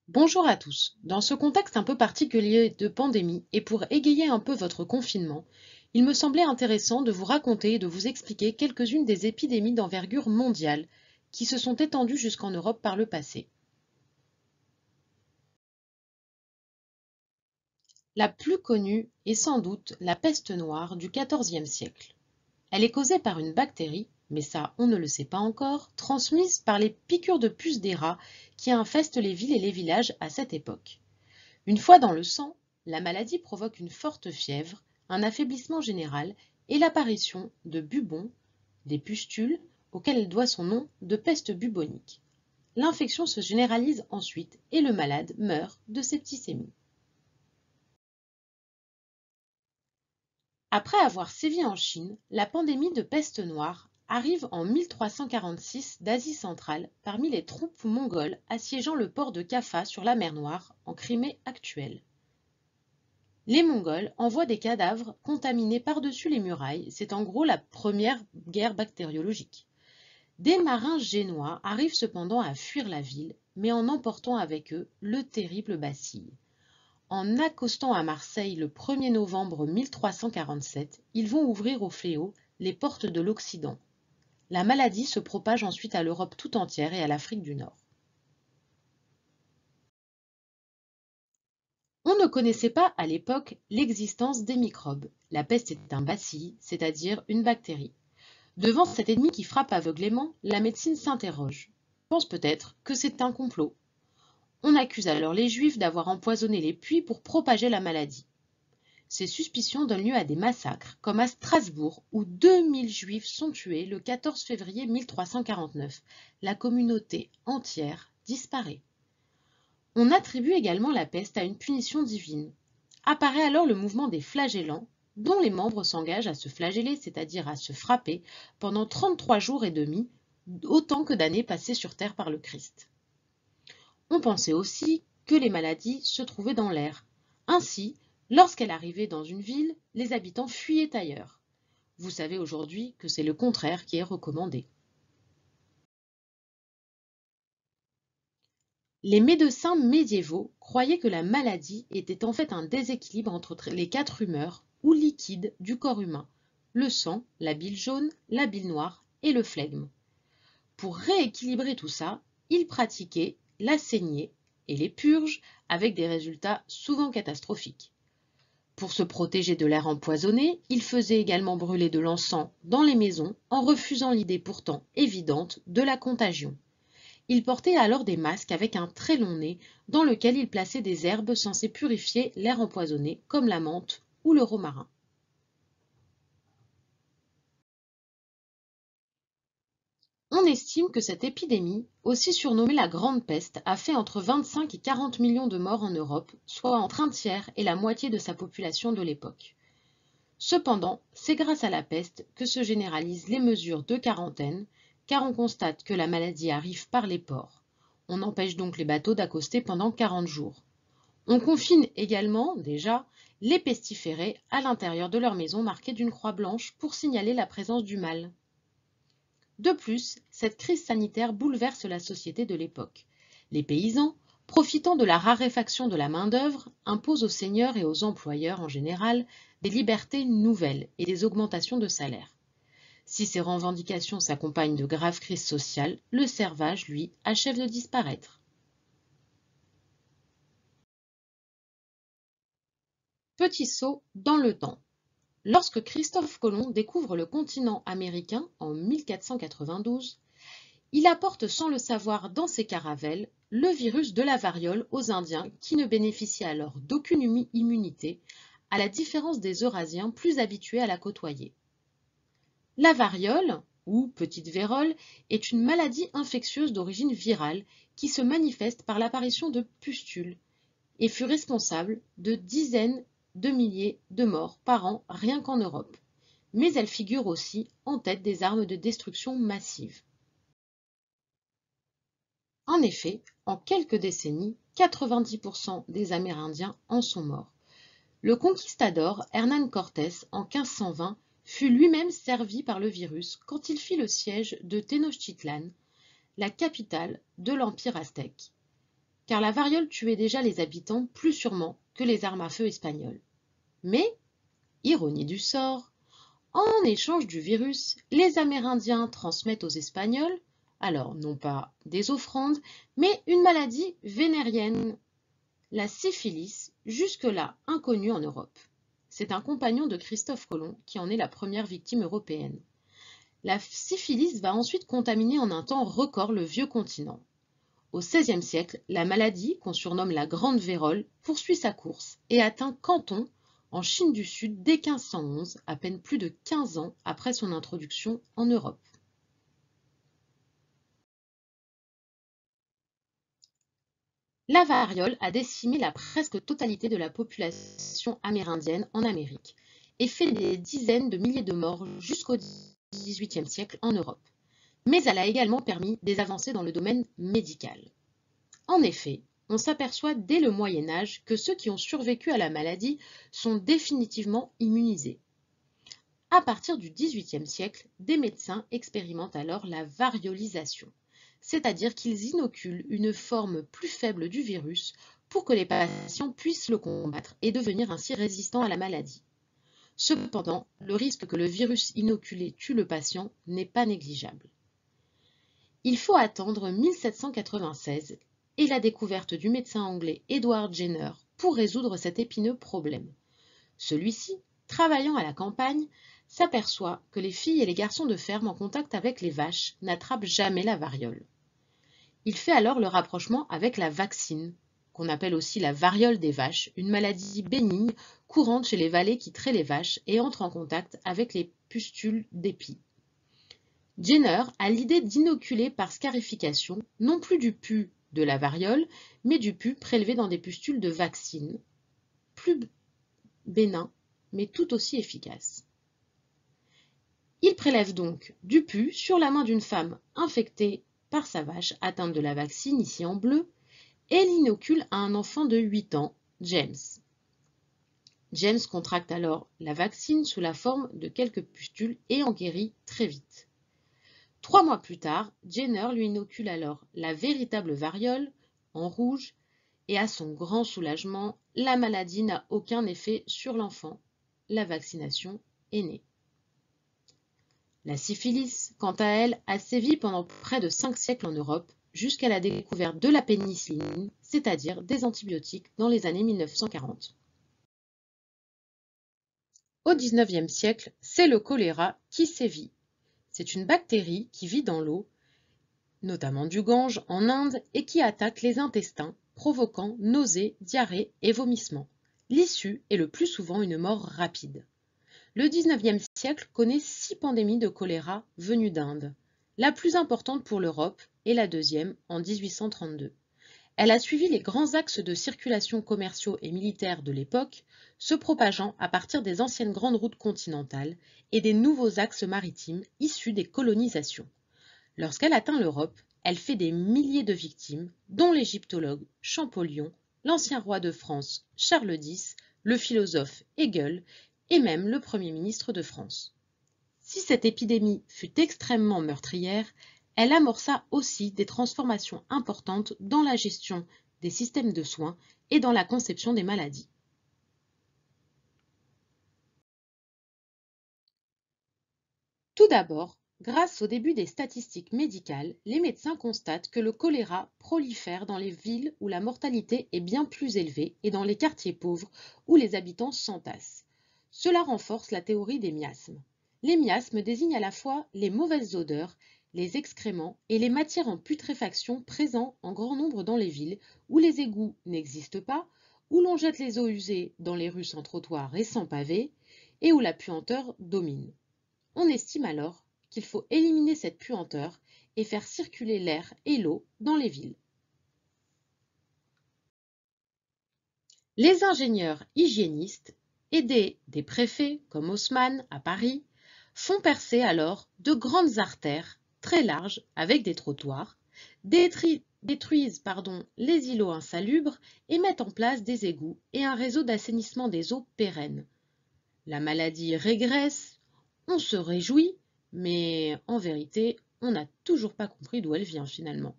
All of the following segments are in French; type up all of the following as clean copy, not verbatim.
Bonjour à tous. Dans ce contexte un peu particulier de pandémie et pour égayer un peu votre confinement, il me semblait intéressant de vous raconter et de vous expliquer quelques-unes des épidémies d'envergure mondiale qui se sont étendues jusqu'en Europe par le passé. La plus connue est sans doute la peste noire du XIVe siècle. Elle est causée par une bactérie, mais ça on ne le sait pas encore, transmise par les piqûres de puces des rats qui infestent les villes et les villages à cette époque. Une fois dans le sang, la maladie provoque une forte fièvre, un affaiblissement général et l'apparition de bubons, des pustules, auxquelles elle doit son nom de peste bubonique. L'infection se généralise ensuite et le malade meurt de septicémie. Après avoir sévi en Chine, la pandémie de peste noire arrive en 1346 d'Asie centrale parmi les troupes mongoles assiégeant le port de Kaffa sur la mer Noire en Crimée actuelle. Les Mongols envoient des cadavres contaminés par-dessus les murailles, c'est en gros la première guerre bactériologique. Des marins génois arrivent cependant à fuir la ville, mais en emportant avec eux le terrible bacille. En accostant à Marseille le 1er novembre 1347, ils vont ouvrir au fléau les portes de l'Occident. La maladie se propage ensuite à l'Europe tout entière et à l'Afrique du Nord. On ne connaissait pas à l'époque l'existence des microbes. La peste est un bacille, c'est-à-dire une bactérie. Devant cet ennemi qui frappe aveuglément, la médecine s'interroge. Pense peut-être que c'est un complot. On accuse alors les Juifs d'avoir empoisonné les puits pour propager la maladie. Ces suspicions donnent lieu à des massacres, comme à Strasbourg, où 2000 Juifs sont tués le 14 février 1349. La communauté entière disparaît. On attribue également la peste à une punition divine. Apparaît alors le mouvement des flagellants, dont les membres s'engagent à se flageller, c'est-à-dire à se frapper, pendant 33 jours et demi, autant que d'années passées sur terre par le Christ. On pensait aussi que les maladies se trouvaient dans l'air. Ainsi, lorsqu'elle arrivait dans une ville, les habitants fuyaient ailleurs. Vous savez aujourd'hui que c'est le contraire qui est recommandé. Les médecins médiévaux croyaient que la maladie était en fait un déséquilibre entre les quatre humeurs ou liquides du corps humain, le sang, la bile jaune, la bile noire et le flegme. Pour rééquilibrer tout ça, ils pratiquaient la saignée et les purges avec des résultats souvent catastrophiques. Pour se protéger de l'air empoisonné, ils faisaient également brûler de l'encens dans les maisons en refusant l'idée pourtant évidente de la contagion. Ils portaient alors des masques avec un très long nez dans lequel ils plaçaient des herbes censées purifier l'air empoisonné comme la menthe ou le romarin. On estime que cette épidémie, aussi surnommée la Grande Peste, a fait entre 25 et 40 millions de morts en Europe, soit entre un tiers et la moitié de sa population de l'époque. Cependant, c'est grâce à la peste que se généralisent les mesures de quarantaine, car on constate que la maladie arrive par les ports. On empêche donc les bateaux d'accoster pendant 40 jours. On confine également, déjà, les pestiférés à l'intérieur de leur maison marquée d'une croix blanche pour signaler la présence du mal. De plus, cette crise sanitaire bouleverse la société de l'époque. Les paysans, profitant de la raréfaction de la main-d'œuvre, imposent aux seigneurs et aux employeurs en général des libertés nouvelles et des augmentations de salaire. Si ces revendications s'accompagnent de graves crises sociales, le servage, lui, achève de disparaître. Petit saut dans le temps. Lorsque Christophe Colomb découvre le continent américain en 1492, il apporte sans le savoir dans ses caravelles le virus de la variole aux Indiens qui ne bénéficiaient alors d'aucune immunité, à la différence des Eurasiens plus habitués à la côtoyer. La variole, ou petite vérole, est une maladie infectieuse d'origine virale qui se manifeste par l'apparition de pustules et fut responsable de dizaines de milliers de morts par an rien qu'en Europe. Mais elle figure aussi en tête des armes de destruction massive. En effet, en quelques décennies, 90% des Amérindiens en sont morts. Le conquistador Hernán Cortés, en 1520, fut lui-même servi par le virus quand il fit le siège de Tenochtitlan, la capitale de l'Empire aztèque. car la variole tuait déjà les habitants plus sûrement que les armes à feu espagnoles. Mais, ironie du sort, en échange du virus, les Amérindiens transmettent aux Espagnols, alors non pas des offrandes, mais une maladie vénérienne, la syphilis, jusque-là inconnue en Europe. C'est un compagnon de Christophe Colomb qui en est la première victime européenne. La syphilis va ensuite contaminer en un temps record le vieux continent. Au XVIe siècle, la maladie, qu'on surnomme la Grande Vérole, poursuit sa course et atteint Canton, en Chine du Sud, dès 1511, à peine plus de 15 ans après son introduction en Europe. La variole a décimé la presque totalité de la population amérindienne en Amérique et fait des dizaines de milliers de morts jusqu'au XVIIIe siècle en Europe. Mais elle a également permis des avancées dans le domaine médical. En effet, on s'aperçoit dès le Moyen Âge que ceux qui ont survécu à la maladie sont définitivement immunisés. À partir du XVIIIe siècle, des médecins expérimentent alors la variolisation, c'est-à-dire qu'ils inoculent une forme plus faible du virus pour que les patients puissent le combattre et devenir ainsi résistants à la maladie. Cependant, le risque que le virus inoculé tue le patient n'est pas négligeable. Il faut attendre 1796 et la découverte du médecin anglais Edward Jenner pour résoudre cet épineux problème. Celui-ci, travaillant à la campagne, s'aperçoit que les filles et les garçons de ferme en contact avec les vaches n'attrapent jamais la variole. Il fait alors le rapprochement avec la vaccine, qu'on appelle aussi la variole des vaches, une maladie bénigne courante chez les valets qui traient les vaches et entrent en contact avec les pustules d'épis. Jenner a l'idée d'inoculer par scarification non plus du pus de la variole, mais du pus prélevé dans des pustules de vaccine, plus bénin, mais tout aussi efficace. Il prélève donc du pus sur la main d'une femme infectée par sa vache atteinte de la vaccine, ici en bleu, et l'inocule à un enfant de 8 ans, James. James contracte alors la vaccine sous la forme de quelques pustules et en guérit très vite. 3 mois plus tard, Jenner lui inocule alors la véritable variole, en rouge, et à son grand soulagement, la maladie n'a aucun effet sur l'enfant. La vaccination est née. La syphilis, quant à elle, a sévi pendant près de 5 siècles en Europe, jusqu'à la découverte de la pénicilline, c'est-à-dire des antibiotiques, dans les années 1940. Au XIXe siècle, c'est le choléra qui sévit. C'est une bactérie qui vit dans l'eau, notamment du Gange en Inde, et qui attaque les intestins, provoquant nausées, diarrhées et vomissements. L'issue est le plus souvent une mort rapide. Le XIXe siècle connaît 6 pandémies de choléra venues d'Inde. La plus importante pour l'Europe est la deuxième en 1832. Elle a suivi les grands axes de circulation commerciaux et militaires de l'époque, se propageant à partir des anciennes grandes routes continentales et des nouveaux axes maritimes issus des colonisations. Lorsqu'elle atteint l'Europe, elle fait des milliers de victimes, dont l'égyptologue Champollion, l'ancien roi de France Charles X, le philosophe Hegel et même le Premier ministre de France. Si cette épidémie fut extrêmement meurtrière, elle amorça aussi des transformations importantes dans la gestion des systèmes de soins et dans la conception des maladies. Tout d'abord, grâce au début des statistiques médicales, les médecins constatent que le choléra prolifère dans les villes où la mortalité est bien plus élevée et dans les quartiers pauvres où les habitants s'entassent. Cela renforce la théorie des miasmes. Les miasmes désignent à la fois les mauvaises odeurs, les excréments et les matières en putréfaction présents en grand nombre dans les villes où les égouts n'existent pas, où l'on jette les eaux usées dans les rues sans trottoir et sans pavés, et où la puanteur domine. On estime alors qu'il faut éliminer cette puanteur et faire circuler l'air et l'eau dans les villes. Les ingénieurs hygiénistes, aidés des préfets comme Haussmann à Paris, font percer alors de grandes artères très larges avec des trottoirs, détruisent les îlots insalubres et mettent en place des égouts et un réseau d'assainissement des eaux pérennes. La maladie régresse, on se réjouit, mais en vérité, on n'a toujours pas compris d'où elle vient finalement.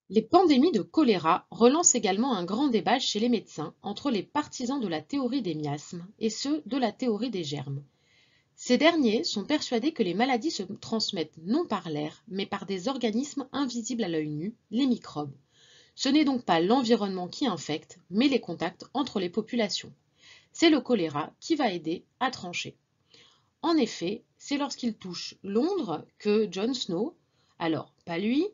Les pandémies de choléra relancent également un grand débat chez les médecins entre les partisans de la théorie des miasmes et ceux de la théorie des germes. Ces derniers sont persuadés que les maladies se transmettent non par l'air, mais par des organismes invisibles à l'œil nu, les microbes. Ce n'est donc pas l'environnement qui infecte, mais les contacts entre les populations. C'est le choléra qui va aider à trancher. En effet, c'est lorsqu'il touche Londres que John Snow, alors pas lui,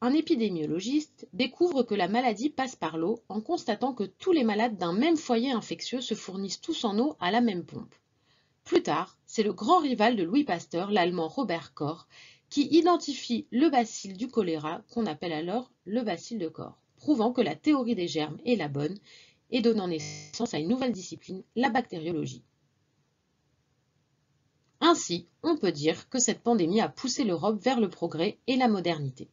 un épidémiologiste, découvre que la maladie passe par l'eau en constatant que tous les malades d'un même foyer infectieux se fournissent tous en eau à la même pompe. Plus tard, c'est le grand rival de Louis Pasteur, l'allemand Robert Koch, qui identifie le bacille du choléra qu'on appelle alors le bacille de Koch, prouvant que la théorie des germes est la bonne et donnant naissance à une nouvelle discipline, la bactériologie. Ainsi, on peut dire que cette pandémie a poussé l'Europe vers le progrès et la modernité.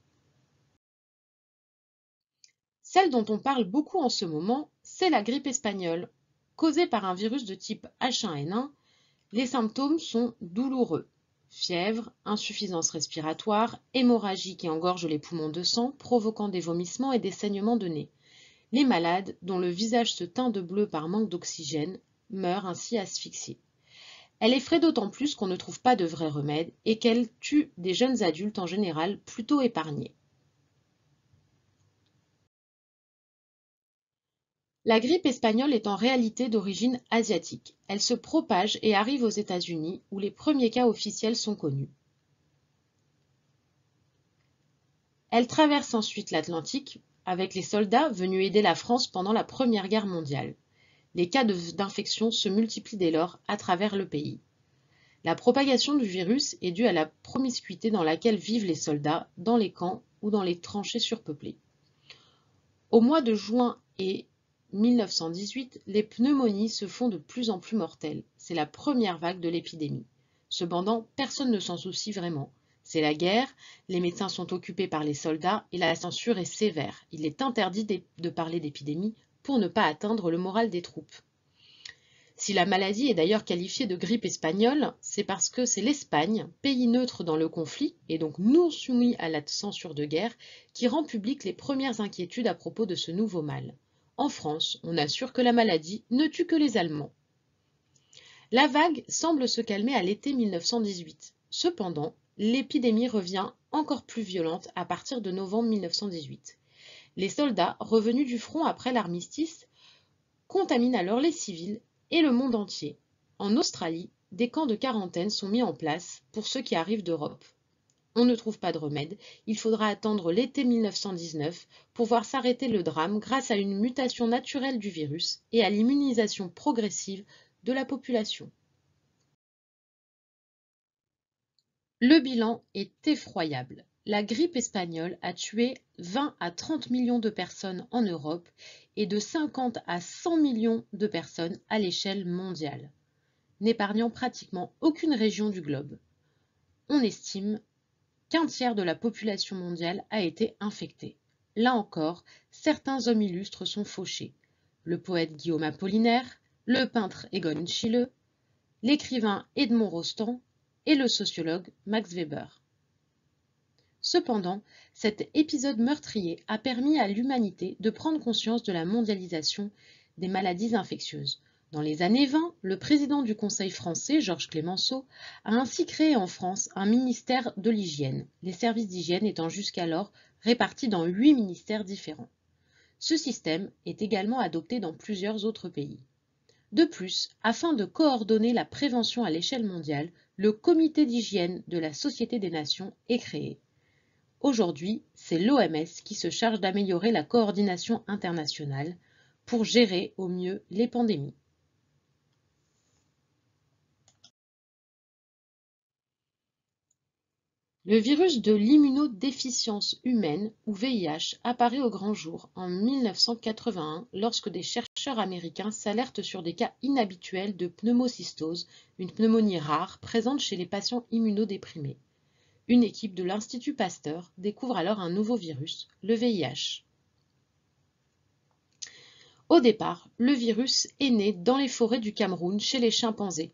Celle dont on parle beaucoup en ce moment, c'est la grippe espagnole. Causée par un virus de type H1N1, les symptômes sont douloureux. Fièvre, insuffisance respiratoire, hémorragie qui engorge les poumons de sang, provoquant des vomissements et des saignements de nez. Les malades, dont le visage se teint de bleu par manque d'oxygène, meurent ainsi asphyxiés. Elle effraie d'autant plus qu'on ne trouve pas de vrai remède et qu'elle tue des jeunes adultes en général plutôt épargnés. La grippe espagnole est en réalité d'origine asiatique. Elle se propage et arrive aux États-Unis où les premiers cas officiels sont connus. Elle traverse ensuite l'Atlantique avec les soldats venus aider la France pendant la Première Guerre mondiale. Les cas d'infection se multiplient dès lors à travers le pays. La propagation du virus est due à la promiscuité dans laquelle vivent les soldats, dans les camps ou dans les tranchées surpeuplées. Au mois de juin et 1918, les pneumonies se font de plus en plus mortelles. C'est la première vague de l'épidémie. Cependant, personne ne s'en soucie vraiment. C'est la guerre, les médecins sont occupés par les soldats et la censure est sévère. Il est interdit de parler d'épidémie pour ne pas atteindre le moral des troupes. Si la maladie est d'ailleurs qualifiée de grippe espagnole, c'est parce que c'est l'Espagne, pays neutre dans le conflit et donc non soumis à la censure de guerre, qui rend publiques les premières inquiétudes à propos de ce nouveau mal. En France, on assure que la maladie ne tue que les Allemands. La vague semble se calmer à l'été 1918. Cependant, l'épidémie revient encore plus violente à partir de novembre 1918. Les soldats, revenus du front après l'armistice, contaminent alors les civils et le monde entier. En Australie, des camps de quarantaine sont mis en place pour ceux qui arrivent d'Europe. On ne trouve pas de remède, il faudra attendre l'été 1919 pour voir s'arrêter le drame grâce à une mutation naturelle du virus et à l'immunisation progressive de la population. Le bilan est effroyable. La grippe espagnole a tué 20 à 30 millions de personnes en Europe et de 50 à 100 millions de personnes à l'échelle mondiale, n'épargnant pratiquement aucune région du globe. On estime qu'un tiers de la population mondiale a été infectée. Là encore, certains hommes illustres sont fauchés. Le poète Guillaume Apollinaire, le peintre Egon Schiele, l'écrivain Edmond Rostand et le sociologue Max Weber. Cependant, cet épisode meurtrier a permis à l'humanité de prendre conscience de la mondialisation des maladies infectieuses. Dans les années 20, le président du Conseil français, Georges Clemenceau, a ainsi créé en France un ministère de l'hygiène, les services d'hygiène étant jusqu'alors répartis dans 8 ministères différents. Ce système est également adopté dans plusieurs autres pays. De plus, afin de coordonner la prévention à l'échelle mondiale, le Comité d'hygiène de la Société des Nations est créé. Aujourd'hui, c'est l'OMS qui se charge d'améliorer la coordination internationale pour gérer au mieux les pandémies. Le virus de l'immunodéficience humaine, ou VIH, apparaît au grand jour en 1981 lorsque des chercheurs américains s'alertent sur des cas inhabituels de pneumocystose, une pneumonie rare présente chez les patients immunodéprimés. Une équipe de l'Institut Pasteur découvre alors un nouveau virus, le VIH. Au départ, le virus est né dans les forêts du Cameroun chez les chimpanzés.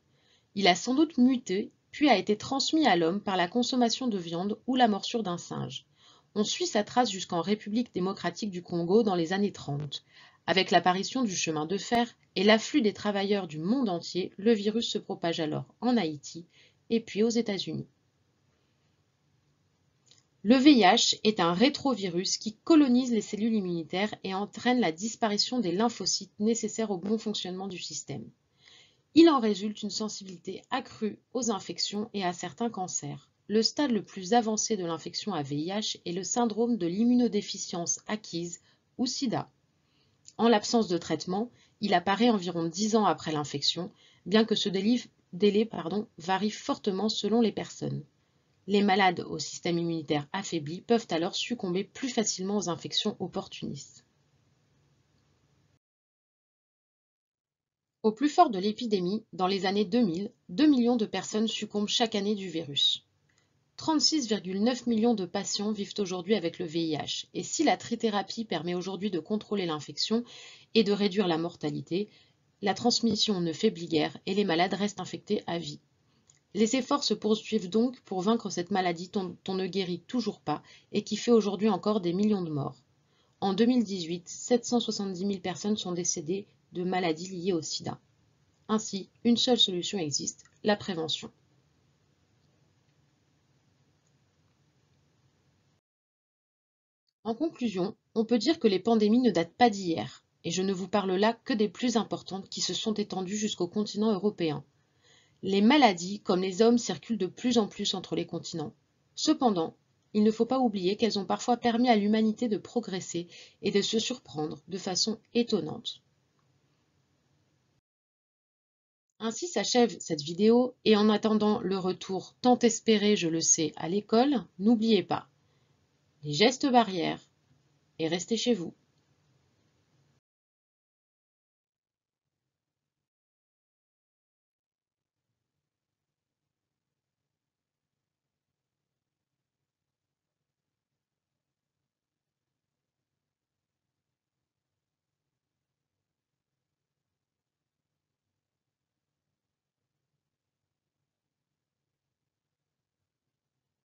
Il a sans doute muté, puis a été transmis à l'homme par la consommation de viande ou la morsure d'un singe. On suit sa trace jusqu'en République démocratique du Congo dans les années 30. Avec l'apparition du chemin de fer et l'afflux des travailleurs du monde entier, le virus se propage alors en Haïti et puis aux États-Unis. Le VIH est un rétrovirus qui colonise les cellules immunitaires et entraîne la disparition des lymphocytes nécessaires au bon fonctionnement du système. Il en résulte une sensibilité accrue aux infections et à certains cancers. Le stade le plus avancé de l'infection à VIH est le syndrome de l'immunodéficience acquise ou SIDA. En l'absence de traitement, il apparaît environ 10 ans après l'infection, bien que ce délai varie fortement selon les personnes. Les malades au système immunitaire affaibli peuvent alors succomber plus facilement aux infections opportunistes. Au plus fort de l'épidémie, dans les années 2000, 2 millions de personnes succombent chaque année du virus. 36,9 millions de patients vivent aujourd'hui avec le VIH, et si la trithérapie permet aujourd'hui de contrôler l'infection et de réduire la mortalité, la transmission ne faiblit guère et les malades restent infectés à vie. Les efforts se poursuivent donc pour vaincre cette maladie dont on ne guérit toujours pas et qui fait aujourd'hui encore des millions de morts. En 2018, 770 000 personnes sont décédées de maladies liées au sida. Ainsi, une seule solution existe, la prévention. En conclusion, on peut dire que les pandémies ne datent pas d'hier, et je ne vous parle là que des plus importantes qui se sont étendues jusqu'au continent européen. Les maladies, comme les hommes, circulent de plus en plus entre les continents. Cependant, il ne faut pas oublier qu'elles ont parfois permis à l'humanité de progresser et de se surprendre de façon étonnante. Ainsi s'achève cette vidéo et en attendant le retour tant espéré, je le sais, à l'école, n'oubliez pas les gestes barrières et restez chez vous.